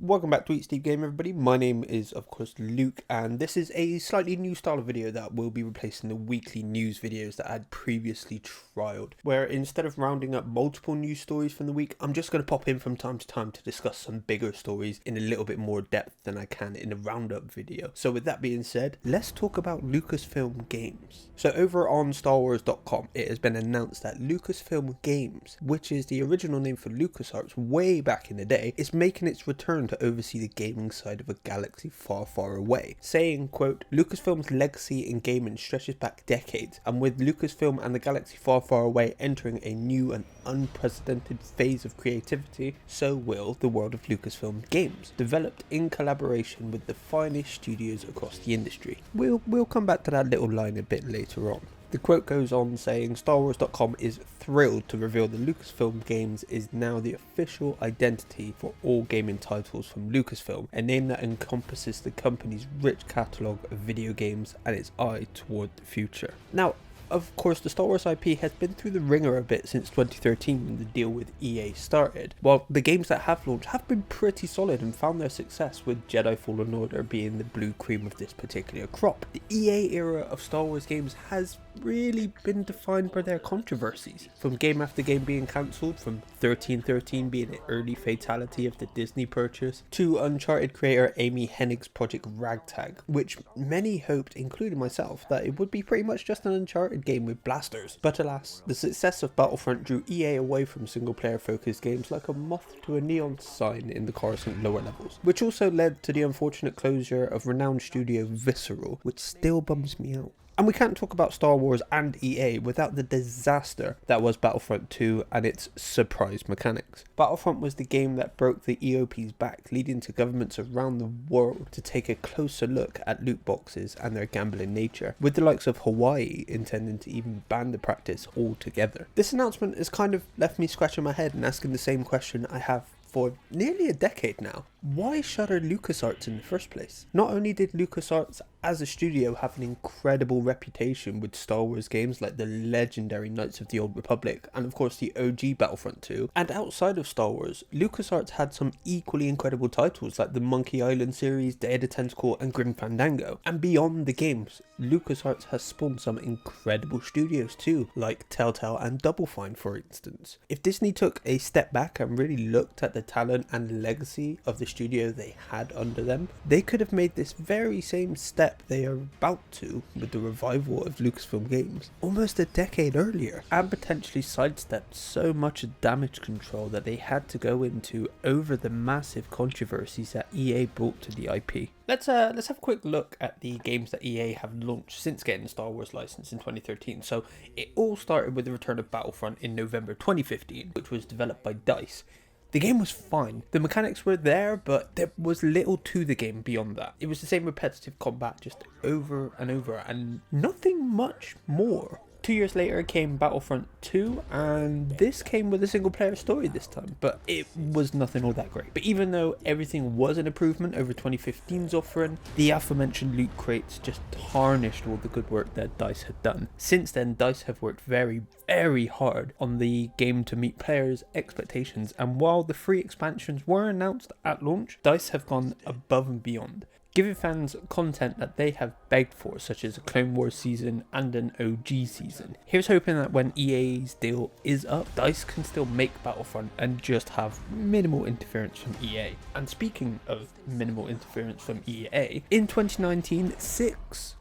Welcome back to Eat Steve Game, everybody. My name is, of course, Luke, and this is a slightly new style of video that will be replacing the weekly news videos that I had previously trialed, where instead of rounding up multiple news stories from the week, I'm just going to pop in from time to time to discuss some bigger stories in a little bit more depth than I can in a roundup video. So with that being said, let's talk about LucasFilm Games. So over on StarWars.com, it has been announced that LucasFilm Games, which is the original name for LucasArts way back in the day, is making its return to oversee the gaming side of a galaxy far, far away, saying, quote, "Lucasfilm's legacy in gaming stretches back decades, and with Lucasfilm and the galaxy far, far away entering a new and unprecedented phase of creativity, so will the world of Lucasfilm Games, developed in collaboration with the finest studios across the industry." We'll come back to that little line a bit later on. The quote goes on saying, StarWars.com is thrilled to reveal that Lucasfilm Games is now the official identity for all gaming titles from Lucasfilm, a name that encompasses the company's rich catalogue of video games and its eye toward the future. Now, of course, the Star Wars IP has been through the ringer a bit since 2013 when the deal with EA started, while the games that have launched have been pretty solid and found their success, with Jedi Fallen Order being the blue cream of this particular crop. The EA era of Star Wars games has really been defined by their controversies, from game after game being cancelled, from 1313 being an early fatality of the Disney purchase, to Uncharted creator Amy Hennig's Project Ragtag, which many hoped, including myself, that it would be pretty much just an Uncharted game with blasters. But alas, the success of Battlefront drew EA away from single player focused games like a moth to a neon sign in the Coruscant lower levels, which also led to the unfortunate closure of renowned studio Visceral, which still bums me out. And we can't talk about Star Wars and EA without the disaster that was Battlefront 2 and its surprise mechanics. Battlefront was the game that broke the EOP's back, leading to governments around the world to take a closer look at loot boxes and their gambling nature, with the likes of Hawaii intending to even ban the practice altogether. This announcement has kind of left me scratching my head and asking the same question I have for nearly a decade now. Why shutter LucasArts in the first place? Not only did LucasArts as a studio have an incredible reputation with Star Wars games like the legendary Knights of the Old Republic and of course the OG Battlefront 2, and outside of Star Wars, LucasArts had some equally incredible titles like the Monkey Island series, Day of the Tentacle and Grim Fandango. And beyond the games, LucasArts has spawned some incredible studios too, like Telltale and Double Fine for instance. If Disney took a step back and really looked at the talent and legacy of the studio they had under them, they could have made this very same step they are about to with the revival of Lucasfilm Games almost a decade earlier, and potentially sidestepped so much damage control that they had to go into over the massive controversies that EA brought to the IP. Let's have a quick look at the games that EA have launched since getting the Star Wars license in 2013. So it all started with the return of Battlefront in November 2015, which was developed by DICE. The game was fine. The mechanics were there, but there was little to the game beyond that. It was the same repetitive combat just over and over and nothing much more. 2 years later came Battlefront 2, and this came with a single player story this time, but it was nothing all that great. But even though everything was an improvement over 2015's offering, the aforementioned loot crates just tarnished all the good work that DICE had done. Since then, DICE have worked very, very hard on the game to meet players' expectations, and while the free expansions were announced at launch, DICE have gone above and beyond, giving fans content that they have begged for, such as a Clone Wars season and an OG season. Here's hoping that when EA's deal is up, DICE can still make Battlefront and just have minimal interference from EA. And speaking of minimal interference from EA, in 2019, six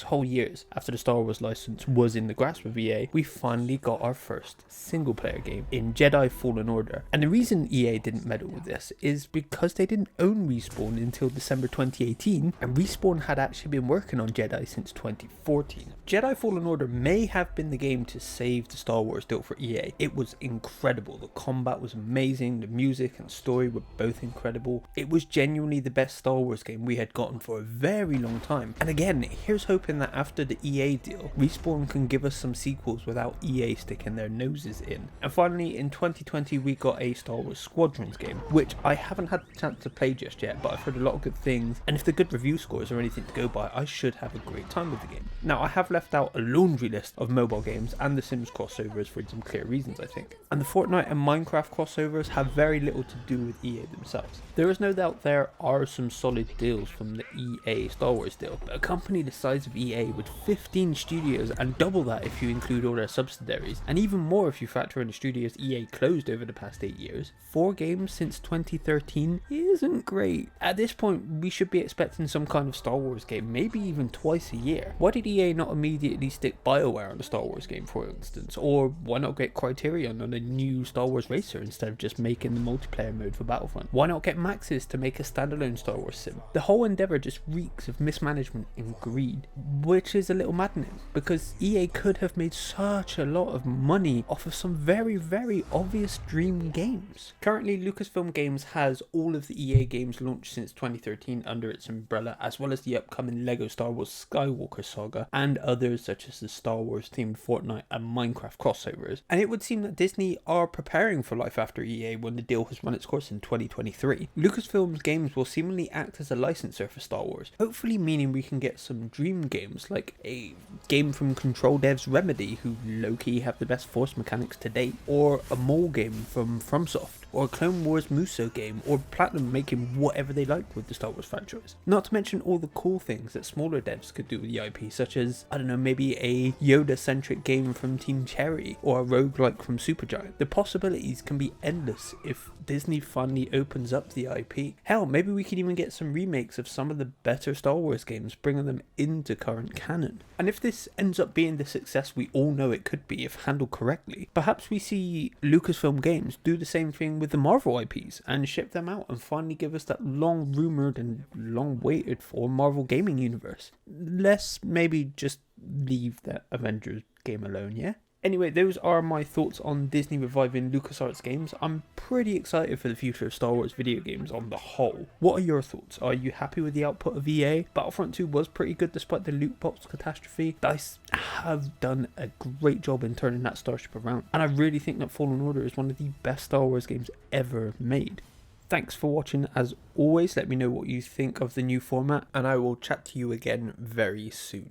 whole years after the Star Wars license was in the grasp of EA, we finally got our first single player game in Jedi Fallen Order. And the reason EA didn't meddle with this is because they didn't own Respawn until December 2018, and Respawn had actually been working on Jedi since 2014. Jedi Fallen Order may have been the game to save the Star Wars deal for EA. It was incredible. The combat was amazing, the music and story were both incredible. It was genuinely the best Star Wars game we had gotten for a very long time. And again, here's hoping that after the EA deal, Respawn can give us some sequels without EA sticking their noses in. And finally, in 2020 we got a Star Wars Squadrons game, which I haven't had the chance to play just yet, but I've heard a lot of good things, and if the good review scores are anything to go by, I should have a great time with the game. Now, I have left out a laundry list of mobile games and the Sims crossovers for some clear reasons, I think. And the Fortnite and Minecraft crossovers have very little to do with EA themselves. There is no doubt there are some solid deals from the EA Star Wars deal, but a company the size of EA with 15 studios, and double that if you include all their subsidiaries, and even more if you factor in the studios EA closed over the past 8 years, 4 games since 2013 isn't great. At this point, we should be expecting some kind of Star Wars game, maybe even twice a year. Why did EA not immediately stick BioWare on a Star Wars game, for instance? Or why not get Criterion on a new Star Wars racer instead of just making the multiplayer mode for Battlefront? Why not get Maxis to make a standalone Star Wars sim? The whole endeavour just reeks of mismanagement and greed, which is a little maddening, because EA could have made such a lot of money off of some very, very obvious dream games. Currently, LucasFilm Games has all of the EA games launched since 2013 under its umbrella, as well as the upcoming LEGO Star Wars Skywalker saga, and others such as the Star Wars themed Fortnite and Minecraft crossovers. And it would seem that Disney are preparing for life after EA when the deal has run its course in 2023. LucasFilm Games will seemingly act as a licensor for Star Wars, hopefully meaning we can get some dream games, like a game from Control Devs Remedy, who low-key have the best Force mechanics to date, or a mole game from FromSoft, or a Clone Wars Muso game, or Platinum making whatever they like with the Star Wars franchise. Not to mention all the cool things that smaller devs could do with the IP, such as, I don't know, maybe a Yoda-centric game from Team Cherry, or a roguelike from Supergiant. The possibilities can be endless if Disney finally opens up the IP. Hell, maybe we could even get some remakes of some of the better Star Wars games, bringing them into current canon. And if this ends up being the success we all know it could be if handled correctly, perhaps we see Lucasfilm Games do the same thing with the Marvel IPs and ship them out and finally give us that long rumoured and long waited for Marvel gaming universe. Let's maybe just leave that Avengers game alone, yeah? Anyway, those are my thoughts on Disney reviving LucasArts games. I'm pretty excited for the future of Star Wars video games on the whole. What are your thoughts? Are you happy with the output of EA? Battlefront 2 was pretty good despite the loot box catastrophe. DICE have done a great job in turning that starship around, and I really think that Fallen Order is one of the best Star Wars games ever made. Thanks for watching. As always, let me know what you think of the new format, and I will chat to you again very soon.